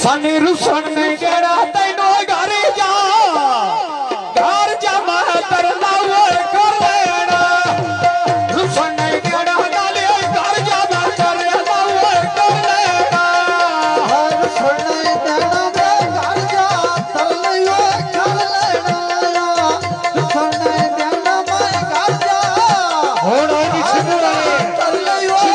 सनी रुसन ने गेड़ा तैनो घर जा मैं तरना वो कर लेना रुसन ने गेड़ा डाले घर जा मैं तरना वो कर लेना रुसन ने गेड़ा दे घर जा तरना वो कर लेना रुसन ने गेड़ा मैं घर जा होड़ा की छिगुड़ा तरना वो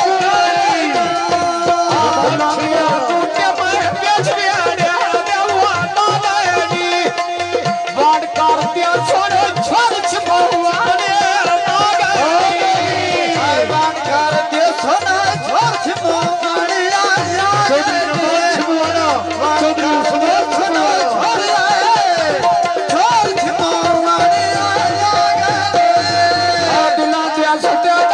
सत्या